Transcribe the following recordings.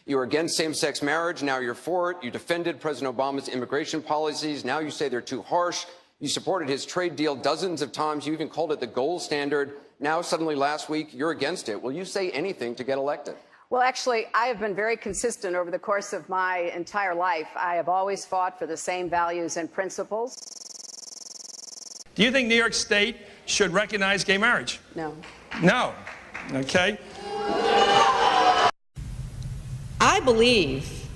You were against same-sex marriage. Now you're for it. You defended President Obama's immigration policies. Now you say they're too harsh. You supported his trade deal dozens of times. You even called it the gold standard. Now, suddenly last week, you're against it. Will you say anything to get elected? Well, actually, I have been very consistent over the course of my entire life. I have always fought for the same values and principles. Do you think New York State should recognize gay marriage? No. No. Okay. I believe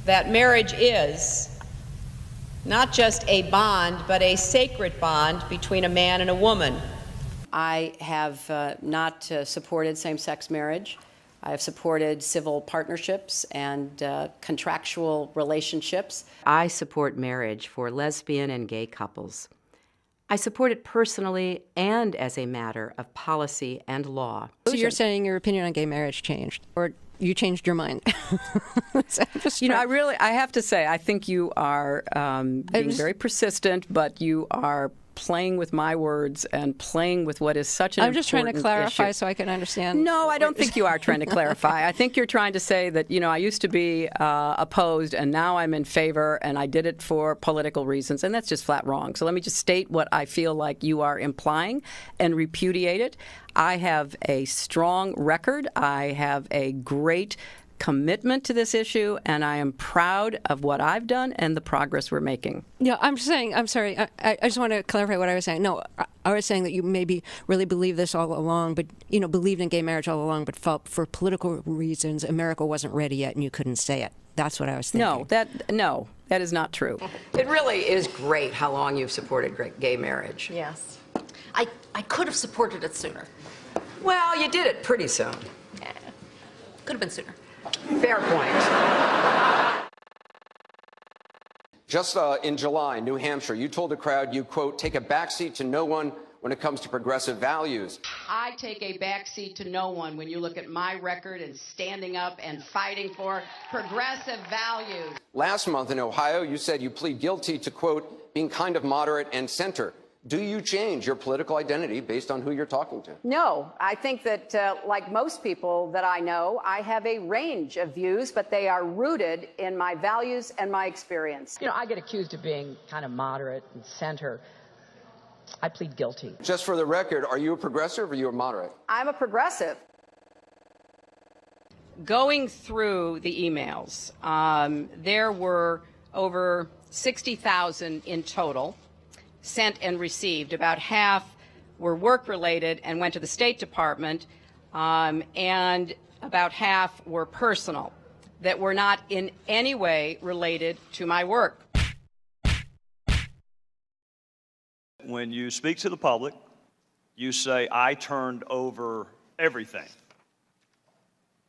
that marriage is not just a bond, but a sacred bond between a man and a woman. I have not supported same-sex marriage. I have supported civil partnerships and contractual relationships. I support marriage for lesbian and gay couples. I support it personally and as a matter of policy and law. So you're saying your opinion on gay marriage changed, or you changed your mind? You know, I have to say, I think you are being very persistent, but you are playing with my words and playing with what is such an important issue. I'm just trying to clarify so I can understand. No, I don't think you are trying to clarify. I think you're trying to say that, you know, I used to be opposed and now I'm in favor and I did it for political reasons, and that's just flat wrong. So let me just state what I feel like you are implying and repudiate it. I have a strong record. I have a great commitment to this issue, and I am proud of what I've done and the progress we're making. Yeah, I'm saying, I'm sorry, I just want to clarify what I was saying. No, I was saying that you maybe really believed this all along, but, you know, believed in gay marriage all along, but felt for political reasons America wasn't ready yet and you couldn't say it. That's what I was thinking. No, that is not true. It really is great how long you've supported gay marriage. Yes. I could have supported it sooner. Well, you did it pretty soon. Yeah. Could have been sooner. Fair point. Just in July, New Hampshire, you told the crowd you, quote, take a backseat to no one when it comes to progressive values. I take a backseat to no one when you look at my record and standing up and fighting for progressive values. Last month in Ohio, you said you plead guilty to, quote, being kind of moderate and center. Do you change your political identity based on who you're talking to? No, I think that, like most people that I know, I have a range of views, but they are rooted in my values and my experience. You know, I get accused of being kind of moderate and center. I plead guilty. Just for the record, are you a progressive or are you a moderate? I'm a progressive. Going through the emails, there were over 60,000 in total sent and received. About half were work-related and went to the State Department, and about half were personal, that were not in any way related to my work. When you speak to the public, you say, I turned over everything.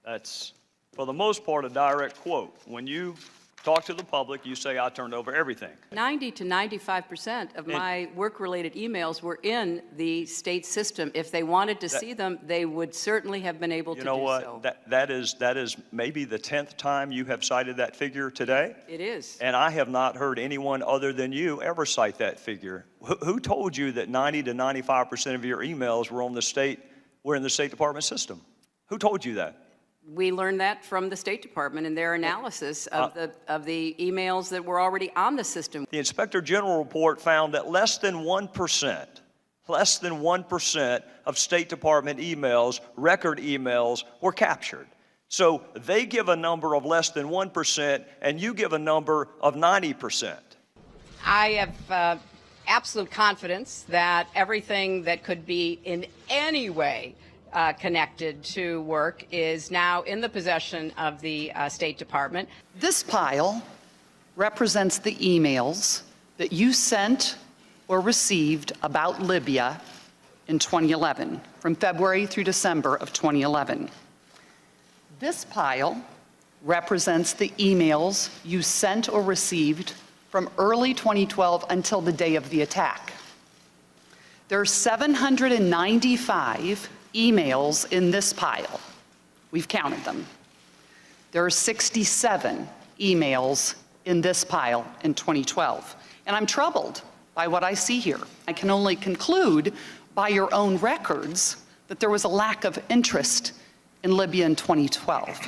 That's, for the most part, a direct quote. When you talk to the public, you say, I turned over everything. 90 to 95% of my work-related emails were in the state system. If they wanted to see them, they would certainly have been able to do so. You know what? That is maybe the 10th time you have cited that figure today. It is. And I have not heard anyone other than you ever cite that figure. Who told you that 90 to 95% of your emails were in the State Department system? Who told you that? We learned that from the State Department in their analysis of the emails that were already on the system. The Inspector General report found that less than 1% of State Department emails, record emails, were captured. So they give a number of less than 1%, and you give a number of 90%. I have absolute confidence that everything that could be in any way connected to work is now in the possession of the State Department. This pile represents the emails that you sent or received about Libya in 2011, from February through December of 2011. This pile represents the emails you sent or received from early 2012 until the day of the attack. There are 795 emails in this pile. We've counted them. There are 67 emails in this pile in 2012. And I'm troubled by what I see here. I can only conclude by your own records that there was a lack of interest in Libya in 2012.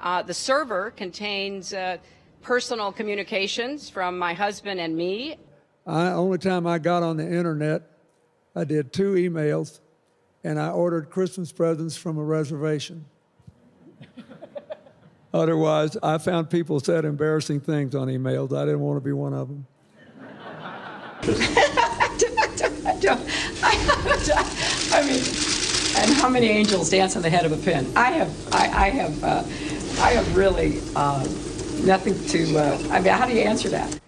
The server contains personal communications from my husband and me. Only time I got on the internet, I did 2 emails, and I ordered Christmas presents from a reservation. Otherwise, I found people said embarrassing things on emails. I didn't want to be one of them. I mean, and how many angels dance on the head of a pin? I have really nothing to. I mean, how do you answer that?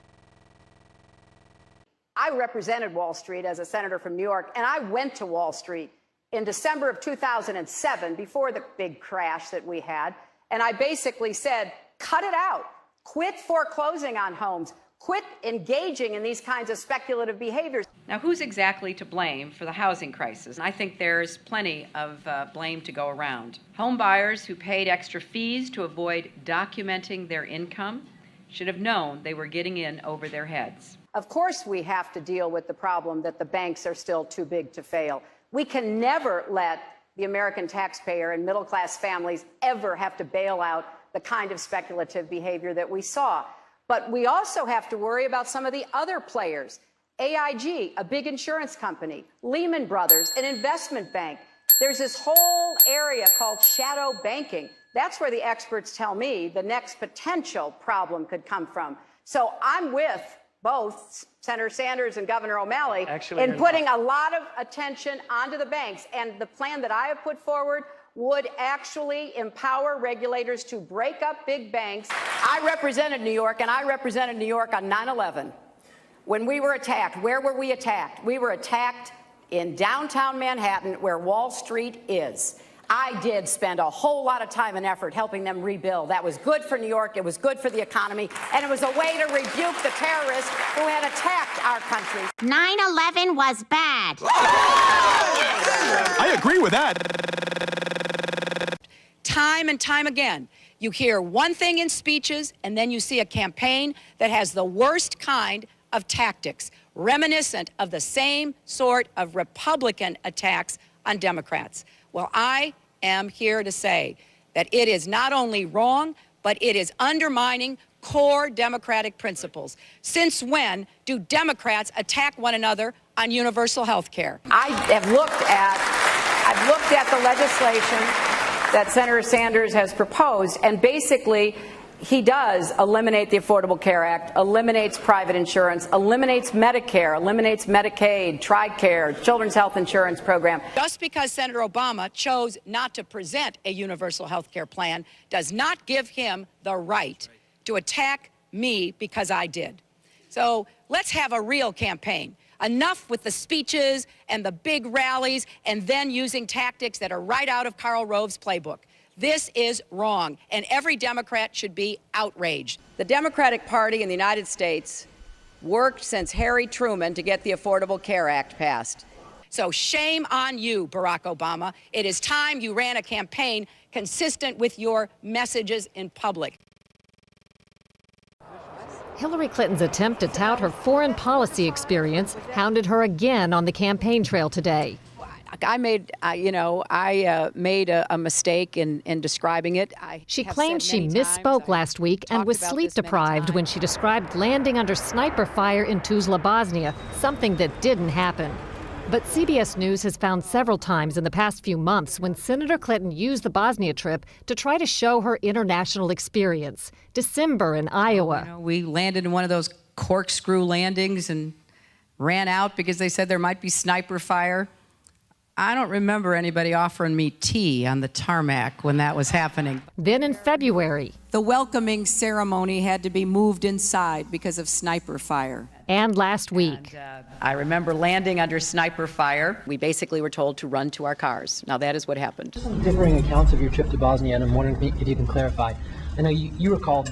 I represented Wall Street as a senator from New York, and I went to Wall Street in December of 2007, before the big crash that we had, and I basically said, cut it out. Quit foreclosing on homes. Quit engaging in these kinds of speculative behaviors. Now, who's exactly to blame for the housing crisis? I think there's plenty of blame to go around. Home buyers who paid extra fees to avoid documenting their income should have known they were getting in over their heads. Of course, we have to deal with the problem that the banks are still too big to fail. We can never let the American taxpayer and middle-class families ever have to bail out the kind of speculative behavior that we saw. But we also have to worry about some of the other players. AIG, a big insurance company, Lehman Brothers, an investment bank. There's this whole area called shadow banking. That's where the experts tell me the next potential problem could come from. So I'm with both Senator Sanders and Governor O'Malley in putting a lot of attention onto the banks. And the plan that I have put forward would actually empower regulators to break up big banks. I represented New York, and I represented New York on 9/11. When we were attacked, where were we attacked? We were attacked in downtown Manhattan, where Wall Street is. I did spend a whole lot of time and effort helping them rebuild. That was good for New York, it was good for the economy, and it was a way to rebuke the terrorists who had attacked our country. 9/11 was bad. I agree with that. Time and time again, you hear one thing in speeches, and then you see a campaign that has the worst kind of tactics, reminiscent of the same sort of Republican attacks on Democrats. Well, I am here to say that it is not only wrong, but it is undermining core democratic principles. Since when do Democrats attack one another on universal health care? I've looked at the legislation that Senator Sanders has proposed, and basically he does eliminate the Affordable Care Act, eliminates private insurance, eliminates Medicare, eliminates Medicaid, TRICARE, Children's Health Insurance Program. Just because Senator Obama chose not to present a universal health care plan does not give him the right to attack me because I did. So let's have a real campaign. Enough with the speeches and the big rallies and then using tactics that are right out of Karl Rove's playbook. This is wrong, and every Democrat should be outraged. The Democratic Party in the United States worked since Harry Truman to get the Affordable Care Act passed. So shame on you, Barack Obama. It is time you ran a campaign consistent with your messages in public. Hillary Clinton's attempt to tout her foreign policy experience hounded her again on the campaign trail today. I made a mistake in describing it. She claimed she misspoke last week and was sleep deprived when she described landing under sniper fire in Tuzla, Bosnia, something that didn't happen. But CBS News has found several times in the past few months when Senator Clinton used the Bosnia trip to try to show her international experience. December in Iowa. We landed in one of those corkscrew landings and ran out because they said there might be sniper fire. I don't remember anybody offering me tea on the tarmac when that was happening. Then in February. The welcoming ceremony had to be moved inside because of sniper fire. And last week. I remember landing under sniper fire. We basically were told to run to our cars. Now that is what happened. Some differing accounts of your trip to Bosnia, and I'm wondering if you can clarify. I know you recalled,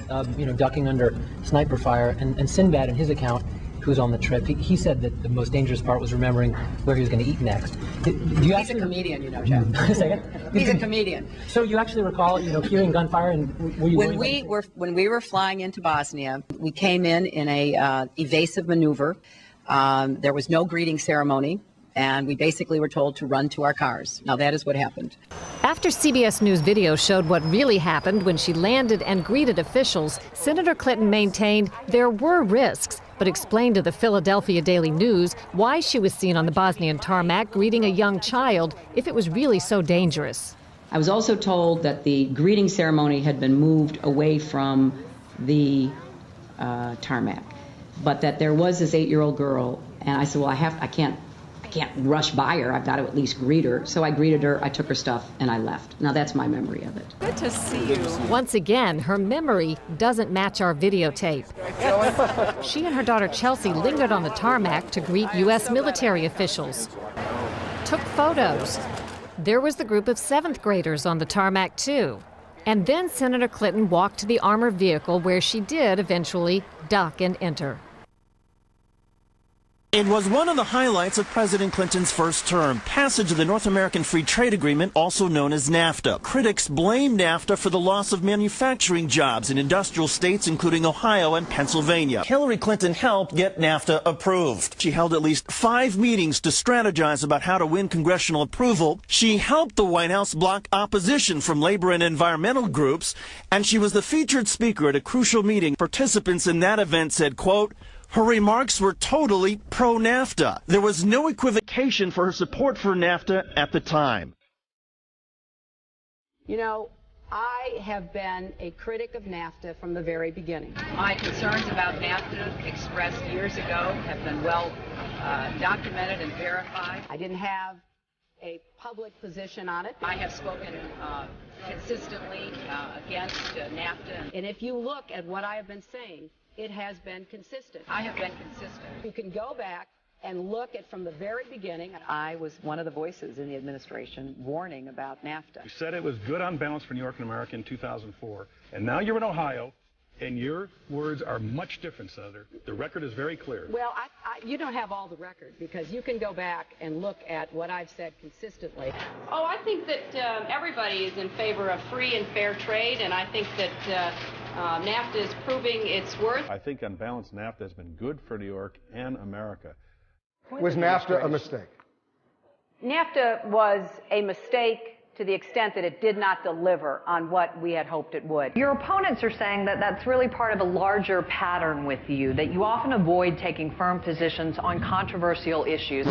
ducking under sniper fire, and Sinbad in his account, who was on the trip, he said that the most dangerous part was remembering where he was going to eat next. He's a comedian, Jeff. He's a comedian. So you actually recall, hearing gunfire, and were you when we were flying into Bosnia, we came in a evasive maneuver. There was no greeting ceremony, and we basically were told to run to our cars. Now, that is what happened. After CBS News video showed what really happened when she landed and greeted officials, Senator Clinton maintained there were risks, but explained to the Philadelphia Daily News why she was seen on the Bosnian tarmac greeting a young child if it was really so dangerous. I was also told that the greeting ceremony had been moved away from the tarmac, but that there was this 8-year-old girl, and I said, well, I can't rush by her. I've got to at least greet her. So I greeted her, I took her stuff, and I left. Now that's my memory of it. Good to see you. Once again, her memory doesn't match our videotape. She and her daughter Chelsea lingered on the tarmac to greet U.S. military officials, took photos. There was the group of 7th graders on the tarmac, too. And then Senator Clinton walked to the armored vehicle where she did eventually duck and enter. It was one of the highlights of President Clinton's first term, passage of the North American Free Trade Agreement, also known as NAFTA. Critics blamed NAFTA for the loss of manufacturing jobs in industrial states, including Ohio and Pennsylvania. Hillary Clinton helped get NAFTA approved. She held at least 5 meetings to strategize about how to win congressional approval. She helped the White House block opposition from labor and environmental groups, and she was the featured speaker at a crucial meeting. Participants in that event said, quote, her remarks were totally pro-NAFTA. There was no equivocation for her support for NAFTA at the time. You know, I have been a critic of NAFTA from the very beginning. My concerns about NAFTA expressed years ago have been well documented and verified. I didn't have a public position on it. I have spoken consistently against NAFTA. And if you look at what I have been saying, it has been consistent. I have been consistent. You can go back and look at from the very beginning. I was one of the voices in the administration warning about NAFTA. You said it was good on balance for New York and America in 2004, and now you're in Ohio, and your words are much different, Senator. The record is very clear. Well, you don't have all the record, because you can go back and look at what I've said consistently. Oh, I think that everybody is in favor of free and fair trade, and I think that NAFTA is proving its worth. I think on balance, NAFTA has been good for New York and America. Was NAFTA a mistake? NAFTA was a mistake to the extent that it did not deliver on what we had hoped it would. Your opponents are saying that that's really part of a larger pattern with you, that you often avoid taking firm positions on controversial issues.